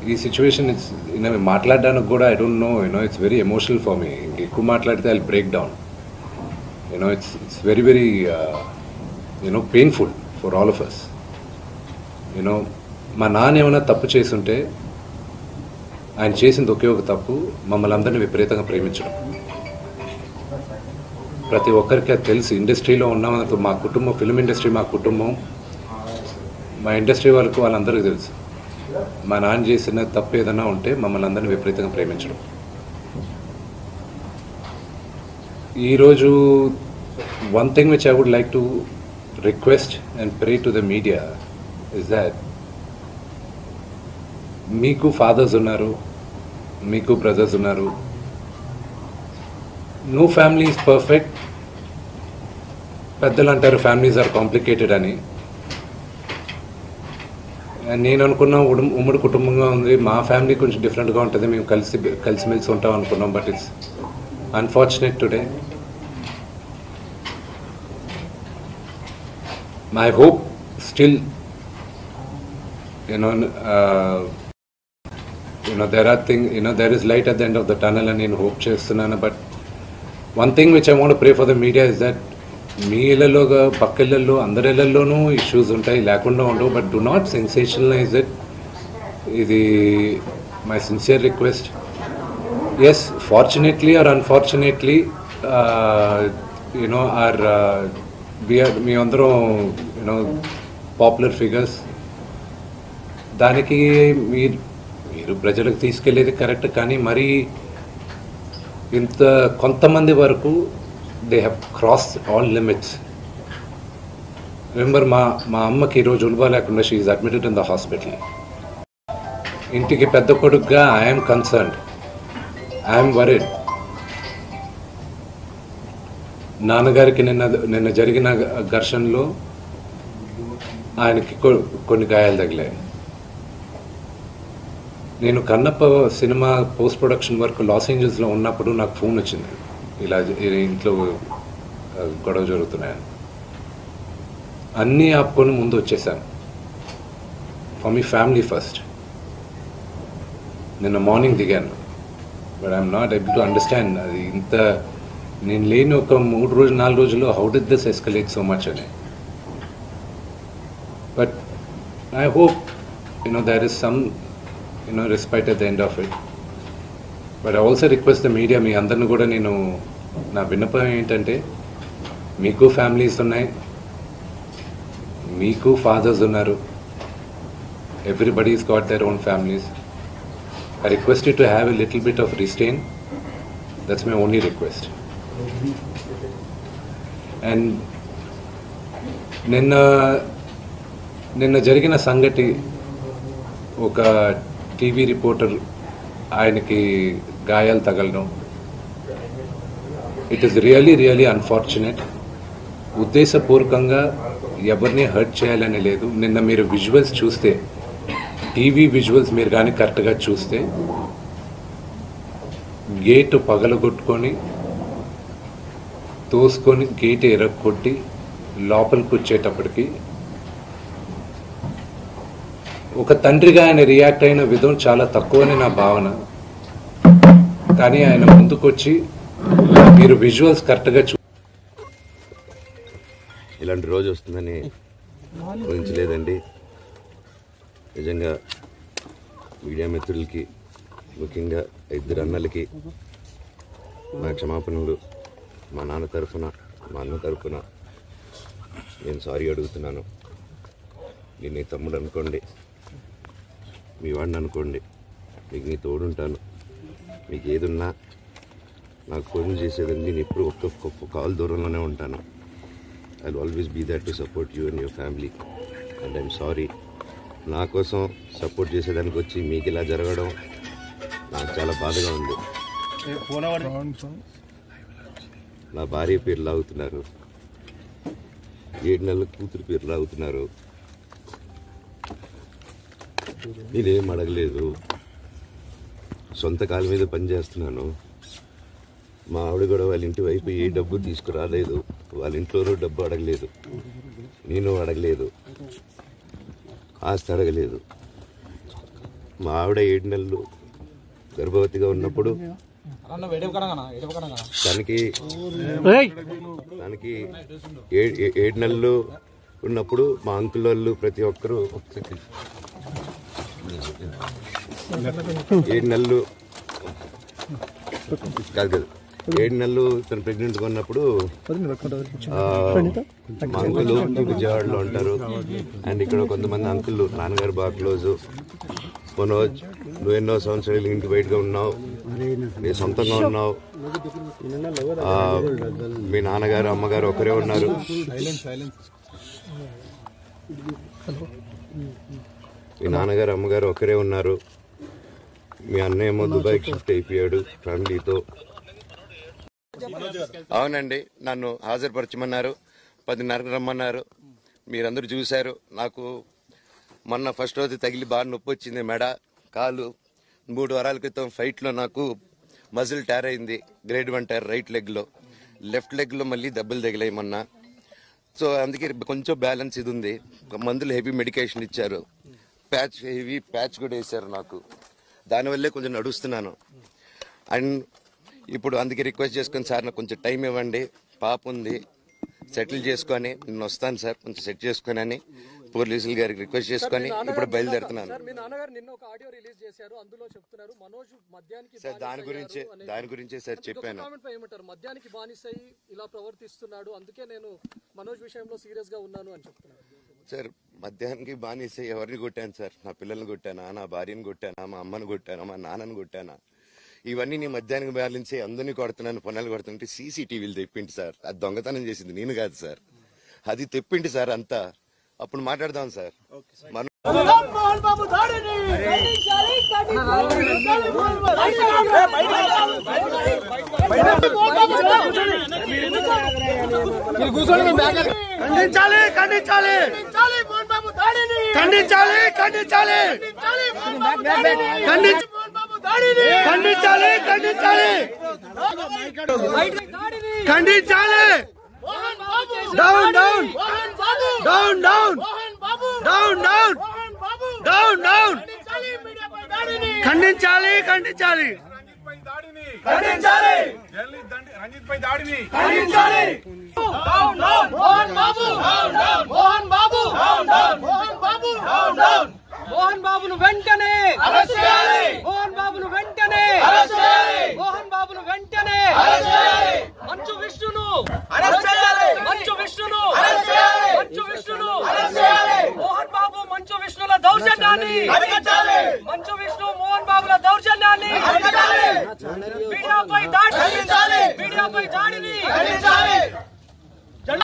ఈ situation it's మాట్లాడడానికి కూడా I don't know it's very emotional for me. ఎక్కువ మాట్లాడితే I break down. It's very very painful for all of us. మా నాన్న ఏమైనా తప్పు చేస్తుంటే ఆయన చేసింది ఒకే ఒక తప్పు, మమ్మల్ని అందరినీ విపరీతంగా ప్రేమించడం. ప్రతి ఒక్కరికి అది తెలుసు. ఇండస్ట్రీలో ఉన్నామంత మా కుటుంబం, ఫిల్మ్ ఇండస్ట్రీ మా కుటుంబం, మా ఇండస్ట్రీ వాళ్ళందరికీ తెలుసు. మా నాన్న చేసిన తప్పు ఏదైనా ఉంటే మమ్మల్ని అందరినీ విపరీతంగా ప్రేమించడం. ఈరోజు one thing which I would like to request and pray to the media is that మీకు ఫాదర్స్ ఉన్నారు, మీకు బ్రదర్స్ ఉన్నారు. No family is perfect. పెద్దలు అంటారు ఫ్యామిలీస్ ఆర్ కాంప్లికేటెడ్ అని. నేను అనుకున్నా ఉమ్మడి కుటుంబంగా ఉంది, మా ఫ్యామిలీ కొంచెం డిఫరెంట్గా ఉంటుంది, మేము కలిసిమెలిసి ఉంటాం అనుకున్నాం. But it's unfortunate today. My hope still there is light at the end of the tunnel అని నేను హోప్ చేస్తున్నాను. But one thing which I want pray for the media is that మీ ఇళ్లలోగా పక్క ఇళ్లలో అందరి ఇళ్లలోనూ ఇష్యూస్ ఉంటాయి, లేకుండా ఉండవు. But do not sensationalize it. ఇది my sincere request. Yes, fortunately or unfortunately మీ అందరం పాపులర్ ఫిగర్స్. దానికి మీరు ప్రజలకు తీసుకెళ్లేది కరెక్ట్, కానీ మరి ఇంత కొంతమంది వరకు they have crossed all limits. Remember, మా అమ్మకి ఈరోజు ఉల్బా లేకుండా she is admitted in the hospital. ఇంటికి పెద్ద కొడుకుగా ఐఎమ్ కన్సర్న్డ్, ఐఎమ్ వరీడ్. నాన్నగారికి నిన్న జరిగిన ఘర్షణలో ఆయనకి కొన్ని గాయాలు తగిలాయి. నేను కన్నప్ప సినిమా పోస్ట్ ప్రొడక్షన్ వర్క్ లాస్ ఏంజల్స్లో ఉన్నప్పుడు నాకు ఫోన్ వచ్చింది, ఇలా ఇంట్లో గొడవ జరుగుతున్నాయని. అన్నీ ఆపుకొని ముందు వచ్చేసాను. For me family first. నిన్న మార్నింగ్ దిగాను. But I'm not able to understand అది ఇంత నేను లేని ఒక 3-4 రోజుల్లో how did this escalate so much అని. But I hope there is some respite at the end of it. But I also request the media, మీ అందరిని కూడా నేను నా విన్నపం ఏంటంటే, మీకు ఫ్యామిలీస్ ఉన్నాయి, మీకు ఫాదర్స్ ఉన్నారు, everybody's got their own families. I request you to have a little bit of restraint. That's my only request. And నిన్న జరిగిన సంగతి, ఒక టీవీ రిపోర్టర్ ఆయనకి గాయాలు తగలడం, ఇట్ ఈస్ రియలీ అన్ఫార్చునేట్. ఉద్దేశపూర్వకంగా ఎవరిని హర్ట్ చేయాలని లేదు. నిన్న మీరు విజువల్స్ చూస్తే, టీవీ విజువల్స్ మీరు కానీ కరెక్ట్గా చూస్తే, గేటు పగలగొట్టుకొని తోసుకొని గేటు ఎరగొట్టి లోపలికి వచ్చేటప్పటికి ఒక తండ్రిగా ఆయన రియాక్ట్ అయిన విధం చాలా తక్కువని నా భావన. కానీ ఆయన ముందుకొచ్చి మీరు విజువల్స్ కరెక్ట్గా ఇలాంటి రోజు వస్తుందని ఊహించలేదండి. నిజంగా మీడియా మిత్రులకి, ముఖ్యంగా 2 అన్నలకి నా క్షమాపణలు. మా నాన్న తరఫున, మా అన్న తరఫున నేను సారీ అడుగుతున్నాను. నేను నీ తమ్ముడు అనుకోండి, మీ వాడిని అనుకోండి, మీకు నీ తోడుంటాను. మీకు ఏదున్నా నాకు ఫోన్ చేసేదండి. నేను ఎప్పుడు ఒక్క కాల్ దూరంలోనే ఉంటాను. I will always be there to support you and your family. And I'm sorry, నా కోసం సపోర్ట్ చేసేదానికి వచ్చి మీకు ఇలా జరగడం నాకు చాలా బాధగా ఉంది. నా భార్య పేరు లాగుతున్నారు, 7 నెలల కూతురు పేరు లాగుతున్నారు. నేనేం అడగలేదు, సొంత కాళ్ళ మీద పనిచేస్తున్నాను. మా ఆవిడ కూడా వాళ్ళ ఇంటి వైపు ఏ డబ్బు తీసుకురాలేదు, వాళ్ళ ఇంట్లోనూ డబ్బు అడగలేదు, నేను అడగలేదు, ఆస్తి అడగలేదు. మా ఆవిడ 7 నెలలు గర్భవతిగా ఉన్నప్పుడు తనకి 7 నెలలు ఉన్నప్పుడు మా అంకుల్ వాళ్ళు ప్రతి ఒక్కరూ 7 నెలలు కాదు 7 నెలలు తను ప్రెగ్నెంట్గా ఉన్నప్పుడు మా అంకుల్ విజయవాడలో ఉంటారు. అండ్ ఇక్కడ కొంతమంది అంకుల్ నాన్నగారు బాగా క్లోజు. మనోజ్, నువ్వు ఎన్నో సంవత్సరాలు ఇంటి బయటగా ఉన్నావు, నీ సొంతంగా ఉన్నావు, మీ నాన్నగారు అమ్మగారు ఒకరే ఉన్నారు. మీ నాన్నగారు అమ్మగారు ఒకరే ఉన్నారు. మీ అన్నయ్య ఏమో దుబాయ్కి షిఫ్ట్ అయిపోయాడు ఫ్యామిలీతో. అవునండి, నన్ను హాజరుపరచమన్నారు, 10:30కి రమ్మన్నారు. మీరందరూ చూశారు. నాకు మొన్న ఫస్ట్ రోజు తగిలి బాగా నొప్పి వచ్చింది, మెడ, కాలు. 3 వారాల క్రితం ఫైట్లో నాకు మజిల్ టైర్ అయింది, గ్రేడ్ 1 టైర్ రైట్ లెగ్లో. లెఫ్ట్ లెగ్లో మళ్ళీ దెబ్బలు తగిలాయి మొన్న. సో అందుకే కొంచెం బ్యాలెన్స్ ఇది ఉంది. మందులు హెవీ మెడికేషన్ ఇచ్చారు, హెవీ ప్యాచ్ కూడా వేశారు నాకు. దానివల్లే కొంచెం నడుస్తున్నాను. అండ్ ఇప్పుడు అందుకే రిక్వెస్ట్ చేసుకొని, సార్ నాకు కొంచెం టైం ఇవ్వండి, పాప ఉంది, సెటిల్ చేసుకొని నేను వస్తాను సార్, కొంచెం సెట్ చేసుకొని అని పోలీసులు గారికి రిక్వెస్ట్ చేసుకొని ఇప్పుడు బయలుదేరుతున్నాను. సార్ దాని గురించే సార్ చెప్పాను. మద్యానికి బానిసై ఇలా ప్రవర్తిస్తున్నాడు, అందుకే నేను మనోజ్ విషయంలో సీరియస్ గా ఉన్నాను అని చెప్తున్నాను. సార్ మద్యానికి బానిసై ఎవరిని కొట్టాను సార్? నా పిల్లల్ని కొట్టానా, నా భార్యను కొట్టానా, మా అమ్మని కొట్టానా, మా నాన్నని కొట్టానా? ఇవన్నీ నీ మద్యానికి బ్యాలెన్స్ అందరినీ కొడుతున్నాను, పొన్నాలు కొడుతుంటే సీసీటీవీలు తెప్పింటి సార్. అది దొంగతనం చేసింది నేను కాదు సార్, అది తెప్పింటి సార్ అంతా. అప్పుడు మాట్లాడదాం సార్. ఖండించాలి. Down down down down down down down down ఖండించాలి. ఖండించాలి. ఖండించాలి. రంజిత్ పై దాడిని ఖండించాలి. Down down Mohan Babu, down down Mohan Babu, down down Mohan Babu, down down Mohan బాబును వెంటనే అరెస్ట్ చేయాలి. మోహన్ బాబును వెంటనే అరెస్ట్ చేయాలి. మోహన్ బాబును వెంటనే అరెస్ట్ చేయాలి. మంచు విష్ణును అరెస్ట్ చేయాలి. మంచు విష్ణును అరెస్ట్ చేయాలి. మంచు విష్ణును అరెస్ట్ చేయాలి. మోహన్ బాబు మంచు విష్ణుల దౌర్జన్యాన్ని అరికట్టాలి. మంచు విష్ణు మోహన్ బాబుల దౌర్జన్యాన్ని అరికట్టాలి. మీడియాపై దాడి ఖండించాలి. మీడియాపై దాడిని ఖండించాలి.